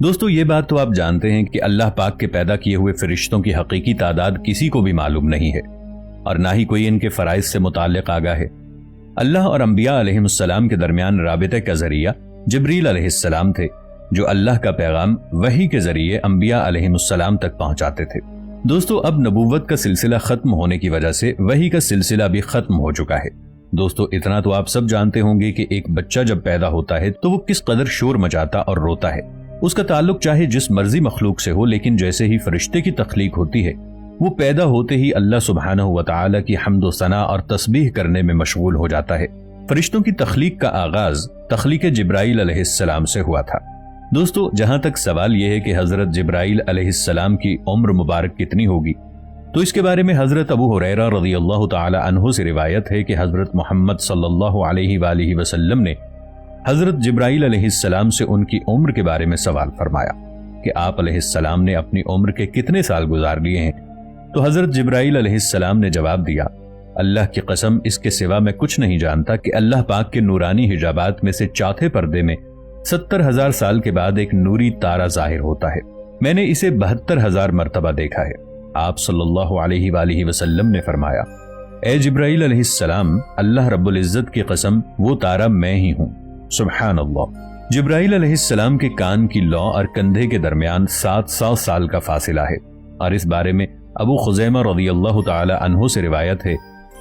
دوستو یہ بات تو آپ جانتے ہیں کہ اللہ پاک کے پیدا کیے ہوئے فرشتوں کی حقیقی تعداد کسی کو بھی معلوم نہیں ہے اور نہ ہی کوئی ان کے فرائض سے متعلق آگاہ ہے۔ اللہ اور انبیاء علیہ السلام کے درمیان رابطے کا ذریعہ جبریل علیہ السلام تھے، جو اللہ کا پیغام وحی کے ذریعے انبیاء علیہ السلام تک پہنچاتے تھے۔ دوستو اب نبوت کا سلسلہ ختم ہونے کی وجہ سے وحی کا سلسلہ بھی ختم ہو چکا ہے۔ دوستو اتنا تو آپ سب جانتے ہوں گے کہ ایک بچہ جب پیدا ہوتا ہے تو وہ کس قدر شور مچاتا اور روتا ہے۔ اس کا تعلق چاہے جس مرضی مخلوق سے ہو، لیکن جیسے ہی فرشتے کی تخلیق ہوتی ہے وہ پیدا ہوتے ہی اللہ سبحانہ وتعالی کی حمد و ثنا اور تسبیح کرنے میں مشغول ہو جاتا ہے۔ فرشتوں کی تخلیق کا آغاز تخلیق جبرائیل علیہ السلام سے ہوا تھا۔ دوستو جہاں تک سوال یہ ہے کہ حضرت جبرائیل علیہ السلام کی عمر مبارک کتنی ہوگی، تو اس کے بارے میں حضرت ابو ہریرہ رضی اللہ تعالی عنہ سے روایت ہے کہ حضرت محمد صلی اللہ علیہ وآلہ وسلم نے حضرت جبرائیل علیہ السلام سے ان کی عمر کے بارے میں سوال فرمایا کہ آپ علیہ السلام نے اپنی عمر کے کتنے سال گزار لیے ہیں؟ تو حضرت جبرائیل علیہ السلام نے جواب دیا، اللہ کی قسم اس کے سوا میں کچھ نہیں جانتا کہ اللہ پاک کے نورانی حجابات میں سے چوتھے پردے میں 70,000 سال کے بعد ایک نوری تارا ظاہر ہوتا ہے۔ میں نے اسے 72,000 مرتبہ دیکھا ہے۔ آپ صلی اللہ علیہ وآلہ وسلم نے فرمایا، اے جبرائیل علیہ السلام، اللہ رب العزت کی قسم وہ تارا میں ہی ہوں۔ سبحان اللہ۔ جبرائیل علیہ السلام کے کان کی لو اور کندھے کے درمیان 700 سال کا فاصلہ ہے، اور اس بارے میں ابو خزیمہ رضی اللہ تعالی عنہ سے روایت ہے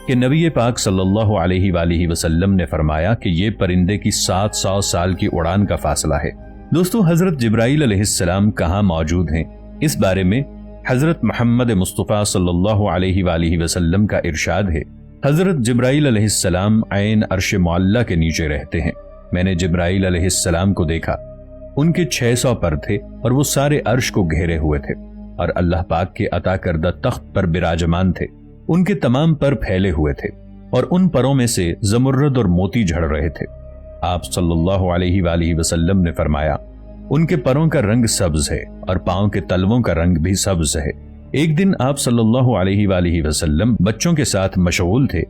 کہ نبی پاک صلی اللہ علیہ وآلہ وسلم نے فرمایا کہ یہ پرندے کی 700 سال کی اڑان کا فاصلہ ہے۔ دوستو حضرت جبرائیل علیہ السلام کہاں موجود ہیں، اس بارے میں حضرت محمد مصطفیٰ صلی اللہ علیہ وآلہ وسلم کا ارشاد ہے، حضرت جبرائیل علیہ السلام عین عرش معلیٰ کے نیچے رہتے ہیں۔ میں نے جبرائیل علیہ السلام کو دیکھا، ان کے 600 پر تھے اور وہ سارے عرش کو گھیرے ہوئے تھے اور اللہ پاک کے عطا کردہ تخت پر براجمان تھے۔ ان کے تمام پر پھیلے ہوئے تھے اور ان پروں میں سے زمرد اور موتی جھڑ رہے تھے۔ آپ صلی اللہ علیہ وآلہ وسلم نے فرمایا، ان کے پروں کا رنگ سبز ہے اور پاؤں کے تلووں کا رنگ بھی سبز ہے۔ ایک دن آپ صلی اللہ علیہ وآلہ وسلم بچوں کے ساتھ مشغول تھے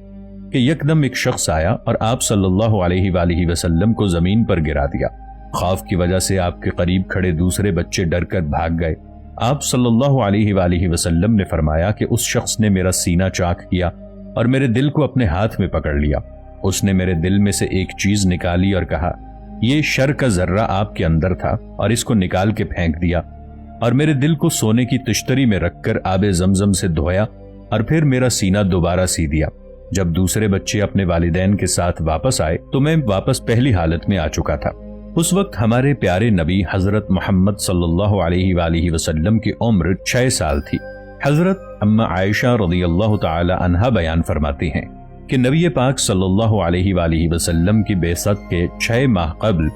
کہ یکدم ایک شخص آیا اور آپ صلی اللہ علیہ وآلہ وسلم کو زمین پر گرا دیا۔ خوف کی وجہ سے آپ کے قریب کھڑے دوسرے بچے ڈر کر بھاگ گئے۔ آپ صلی اللہ علیہ وآلہ وسلم نے فرمایا کہ اس شخص نے میرا سینہ چاک کیا اور میرے دل کو اپنے ہاتھ میں پکڑ لیا۔ اس نے میرے دل میں سے ایک چیز نکالی اور کہا، یہ شر کا ذرہ آپ کے اندر تھا، اور اس کو نکال کے پھینک دیا، اور میرے دل کو سونے کی تشتری میں رکھ کر آب زمزم سے دھویا اور پھر میرا سینہ دوبارہ سی دیا۔ جب دوسرے بچے اپنے والدین کے ساتھ واپس آئے تو میں واپس پہلی حالت میں آ چکا تھا۔ اس وقت ہمارے پیارے نبی حضرت محمد صلی اللہ علیہ وآلہ وسلم کی عمر 6 سال تھی۔ حضرت اما عائشہ رضی اللہ تعالی عنہا بیان فرماتی ہیں کہ نبی پاک صلی اللہ علیہ وآلہ وسلم کی بعثت کے 6 ماہ قبل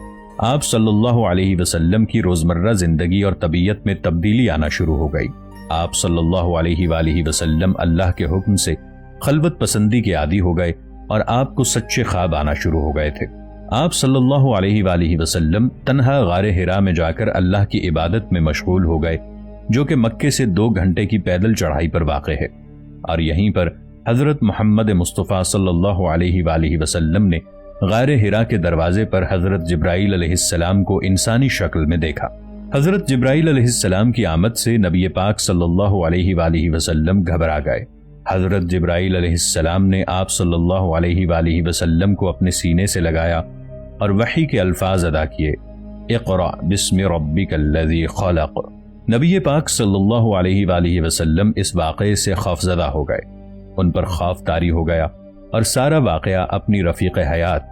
آپ صلی اللہ علیہ وسلم کی روزمرہ زندگی اور طبیعت میں تبدیلی آنا شروع ہو گئی۔ آپ صلی اللہ علیہ وآلہ وسلم اللہ کے حکم سے خلوت پسندی کے عادی ہو گئے اور آپ کو سچے خواب آنا شروع ہو گئے تھے۔ آپ صلی اللہ علیہ وآلہ وسلم تنہا غار حرا میں جا کر اللہ کی عبادت میں مشغول ہو گئے، جو کہ مکے سے 2 گھنٹے کی پیدل چڑھائی پر واقع ہے، اور یہیں پر حضرت محمد مصطفیٰ صلی اللہ علیہ وآلہ وسلم نے غار حرا کے دروازے پر حضرت جبرائیل علیہ السلام کو انسانی شکل میں دیکھا۔ حضرت جبرائیل علیہ السلام کی آمد سے نبی پاک صلی اللہ علیہ وآلہ وسلم گھبرا گئے۔ حضرت جبرائیل علیہ السلام نے آپ صلی اللہ علیہ وآلہ وسلم کو اپنے سینے سے لگایا اور وحی کے الفاظ ادا کیے، اقرأ بسم ربک الذی خلق۔ نبی پاک صلی اللہ علیہ وآلہ وسلم اس واقعے سے خوفزدہ ہو گئے، ان پر خوف طاری ہو گیا، اور سارا واقعہ اپنی رفیق حیات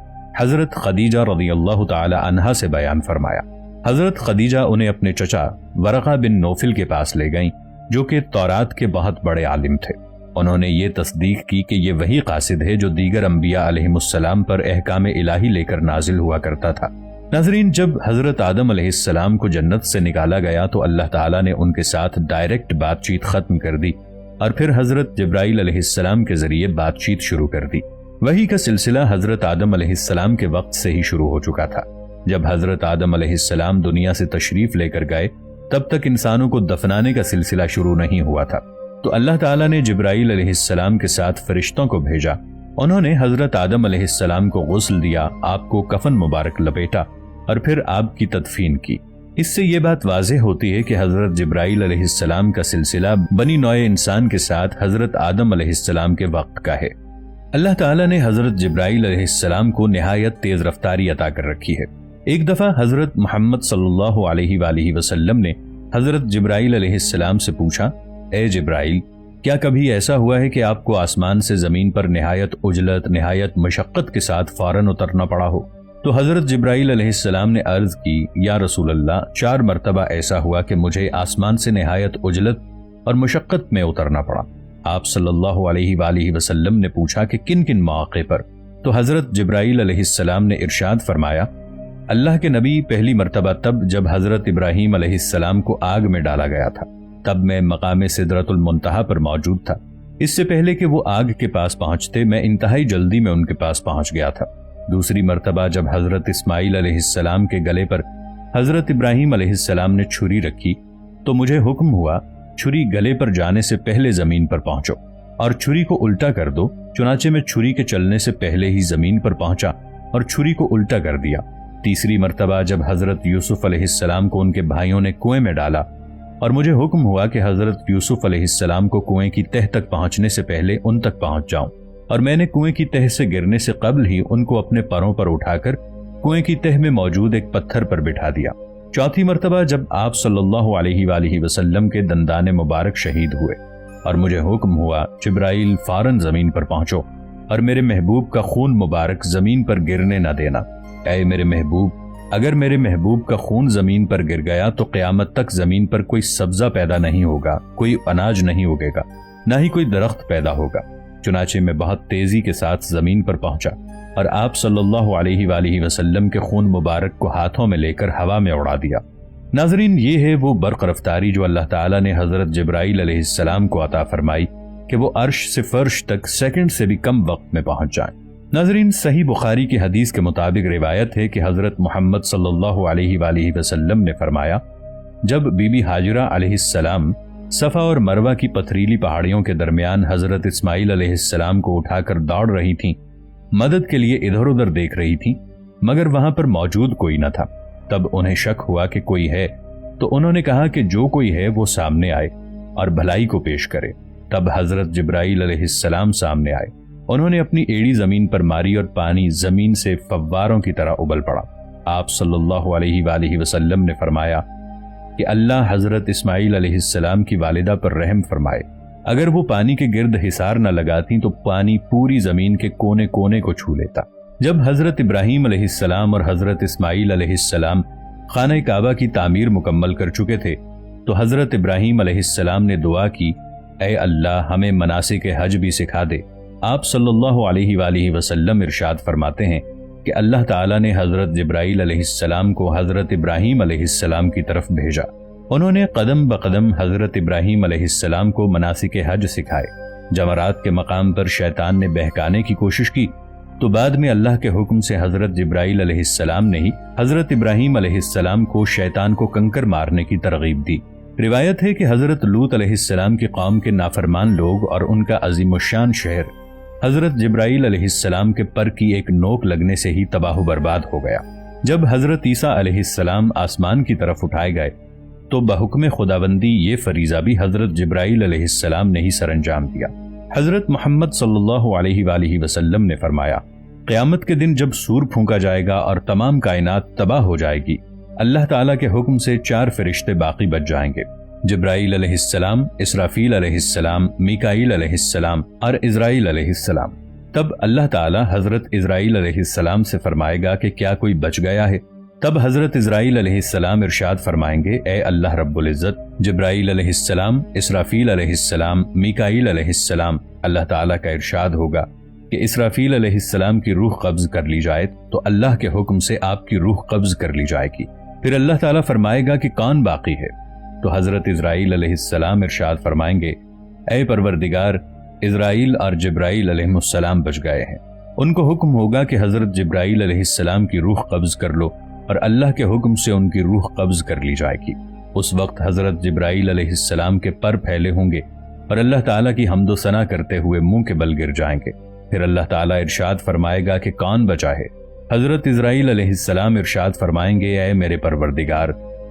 حضرت خدیجہ رضی اللہ تعالی عنہا سے بیان فرمایا۔ حضرت خدیجہ انہیں اپنے چچا ورقہ بن نوفل کے پاس لے گئیں، جو کہ تورات کے بہت بڑے عالم تھے۔ انہوں نے یہ تصدیق کی کہ یہ وہی قاصد ہے جو دیگر انبیاء علیہ السلام پر احکام الہی لے کر نازل ہوا کرتا تھا۔ ناظرین، جب حضرت آدم علیہ السلام کو جنت سے نکالا گیا تو اللہ تعالیٰ نے ان کے ساتھ ڈائریکٹ بات چیت ختم کر دی اور پھر حضرت جبرائیل علیہ السلام کے ذریعے بات چیت شروع کر دی۔ وحی کا سلسلہ حضرت آدم علیہ السلام کے وقت سے ہی شروع ہو چکا تھا۔ جب حضرت آدم علیہ السلام دنیا سے تشریف لے کر گئے تب تک انسانوں کو دفنانے کا سلسلہ شروع نہیں ہوا تھا، تو اللہ تعالیٰ نے جبرائیل علیہ السلام کے ساتھ فرشتوں کو بھیجا۔ انہوں نے حضرت آدم علیہ السلام کو غسل دیا، آپ کو کفن مبارک لپیٹا اور پھر آپ کی تدفین کی۔ اس سے یہ بات واضح ہوتی ہے کہ حضرت جبرائیل علیہ السلام کا سلسلہ بنی نوع انسان کے ساتھ حضرت آدم علیہ السلام کے وقت کا ہے۔ اللہ تعالیٰ نے حضرت جبرائیل علیہ السلام کو نہایت تیز رفتاری عطا کر رکھی ہے۔ ایک دفعہ حضرت محمد صلی اللہ علیہ وآلہ وسلم نے حضرت جبرائیل علیہ السلام سے پوچھا، اے جبرائیل، کیا کبھی ایسا ہوا ہے کہ آپ کو آسمان سے زمین پر نہایت عجلت، نہایت مشقت کے ساتھ فوراً اترنا پڑا ہو؟ تو حضرت جبرائیل علیہ السلام نے عرض کی، یا رسول اللہ، 4 مرتبہ ایسا ہوا کہ مجھے آسمان سے نہایت عجلت اور مشقت میں اترنا پڑا۔ آپ صلی اللہ علیہ وآلہ وسلم نے پوچھا کہ کن کن مواقع پر؟ تو حضرت جبرائیل علیہ السلام نے ارشاد فرمایا، اللہ کے نبی، پہلی مرتبہ تب جب حضرت ابراہیم علیہ السلام کو آگ میں ڈالا گیا تھا، تب میں مقام سدرۃ المنتہا پر موجود تھا۔ اس سے پہلے کہ وہ آگ کے پاس پہنچتے، میں انتہائی جلدی میں ان کے پاس پہنچ گیا تھا۔ دوسری مرتبہ جب حضرت اسماعیل علیہ السلام کے گلے پر حضرت ابراہیم علیہ السلام نے چھری رکھی تو مجھے حکم ہوا، چھری گلے پر جانے سے پہلے زمین پر پہنچو اور چھری کو الٹا کر دو۔ چنانچہ میں چھری کے چلنے سے پہلے ہی زمین پر پہنچا اور چھری کو الٹا کر دیا۔ تیسری مرتبہ جب حضرت یوسف علیہ السلام کو ان کے بھائیوں نے کنویں میں ڈالا اور مجھے حکم ہوا کہ حضرت یوسف علیہ السلام کو کنویں کی تہ تک پہنچنے سے پہلے ان تک پہنچ جاؤں، اور میں نے کنویں کی تہ سے گرنے سے قبل ہی ان کو اپنے پروں پر اٹھا کر کنویں کی تہ میں موجود ایک پتھر پر بٹھا دیا۔ چوتھی مرتبہ جب آپ صلی اللہ علیہ وآلہ وسلم کے دندان مبارک شہید ہوئے اور مجھے حکم ہوا، جبرائیل، فوراً زمین پر پہنچو اور میرے محبوب کا خون مبارک زمین پر گرنے نہ دینا۔ اے میرے محبوب، اگر میرے محبوب کا خون زمین پر گر گیا تو قیامت تک زمین پر کوئی سبزہ پیدا نہیں ہوگا، کوئی اناج نہیں اگے گا، نہ ہی کوئی درخت پیدا ہوگا۔ چنانچہ میں بہت تیزی کے ساتھ زمین پر پہنچا اور آپ صلی اللہ علیہ وآلہ وسلم کے خون مبارک کو ہاتھوں میں لے کر ہوا میں اڑا دیا۔ ناظرین، یہ ہے وہ برق رفتاری جو اللہ تعالیٰ نے حضرت جبرائیل علیہ السلام کو عطا فرمائی کہ وہ عرش سے فرش تک سیکنڈ سے بھی کم وقت میں پہنچ جائیں۔ ناظرین، صحیح بخاری کی حدیث کے مطابق روایت ہے کہ حضرت محمد صلی اللہ علیہ وآلہ وسلم نے فرمایا، جب بی بی ہاجرہ علیہ السلام صفا اور مروہ کی پتھریلی پہاڑیوں کے درمیان حضرت اسماعیل علیہ السلام کو اٹھا کر دوڑ رہی تھیں، مدد کے لیے ادھر ادھر دیکھ رہی تھیں، مگر وہاں پر موجود کوئی نہ تھا۔ تب انہیں شک ہوا کہ کوئی ہے، تو انہوں نے کہا کہ جو کوئی ہے وہ سامنے آئے اور بھلائی کو پیش کرے۔ تب حضرت جبرائیل علیہ السلام سامنے آئے، انہوں نے اپنی ایڑی زمین پر ماری اور پانی زمین سے فواروں کی طرح ابل پڑا۔ آپ صلی اللہ علیہ وآلہ وسلم نے فرمایا کہ اللہ حضرت اسماعیل علیہ السلام کی والدہ پر رحم فرمائے، اگر وہ پانی کے گرد حصار نہ لگاتی تو پانی پوری زمین کے کونے کونے کو چھو لیتا۔ جب حضرت ابراہیم علیہ السلام اور حضرت اسماعیل علیہ السلام خانہ کعبہ کی تعمیر مکمل کر چکے تھے تو حضرت ابراہیم علیہ السلام نے دعا کی، اے اللہ، ہمیں مناسک حج بھی سکھا دے۔ آپ صلی اللہ علیہ وآلہ وسلم ارشاد فرماتے ہیں کہ اللہ تعالیٰ نے حضرت جبرائیل علیہ السلام کو حضرت ابراہیم علیہ السلام کی طرف بھیجا۔ انہوں نے قدم بقدم حضرت ابراہیم علیہ السلام کو مناسک حج سکھائے۔ جمرات کے مقام پر شیطان نے بہکانے کی کوشش کی تو بعد میں اللہ کے حکم سے حضرت جبرائیل علیہ السلام نے ہی حضرت ابراہیم علیہ السلام کو شیطان کو کنکر مارنے کی ترغیب دی۔ روایت ہے کہ حضرت لوط علیہ السلام کی قوم کے نافرمان لوگ اور ان کا عظیم الشان شہر حضرت جبرائیل علیہ السلام کے پر کی ایک نوک لگنے سے ہی تباہ و برباد ہو گیا۔ جب حضرت عیسیٰ علیہ السلام آسمان کی طرف اٹھائے گئے تو بحکم خداوندی یہ فریضہ بھی حضرت جبرائیل علیہ السلام نے ہی سر انجام دیا۔ حضرت محمد صلی اللہ علیہ وآلہ وسلم نے فرمایا، قیامت کے دن جب سور پھونکا جائے گا اور تمام کائنات تباہ ہو جائے گی، اللہ تعالیٰ کے حکم سے 4 فرشتے باقی بچ جائیں گے، جبرائیل علیہ السلام، اسرافیل علیہ السلام، میکائیل علیہ السلام اور اسرائیل علیہ السلام۔ تب اللہ تعالیٰ حضرت اسرائیل علیہ السلام سے فرمائے گا کہ کیا کوئی بچ گیا ہے؟ تب حضرت اسرائیل علیہ السلام ارشاد فرمائیں گے، اے اللہ رب العزت، جبرائیل علیہ السلام، اسرافیل علیہ السلام، میکائیل علیہ السلام۔ اللہ تعالیٰ کا ارشاد ہوگا کہ اسرافیل علیہ السلام کی روح قبض کر لی جائے تو اللہ کے حکم سے آپ کی روح قبض کر لی جائے گی۔ پھر اللہ تعالیٰ فرمائے گا کہ کون باقی ہے؟ تو حضرت اسرائیل علیہ السلام ارشاد فرمائیں گے، اے پروردگار، اسرائیل اور جبرائیل علیہ السلام بچ گئے ہیں۔ ان کو حکم ہوگا کہ حضرت جبرائیل علیہ السلام کی روح قبض کر لو اور اللہ کے حکم سے ان کی روح قبض کر لی جائے گی۔ اس وقت حضرت جبرائیل علیہ السلام کے پر پھیلے ہوں گے اور اللہ تعالیٰ کی حمد و ثنا کرتے ہوئے منہ کے بل گر جائیں گے۔ پھر اللہ تعالیٰ ارشاد فرمائے گا کہ کون بچا ہے؟ حضرت اسرائیل علیہ السلام ارشاد فرمائیں گے، اے میرے پروردگار،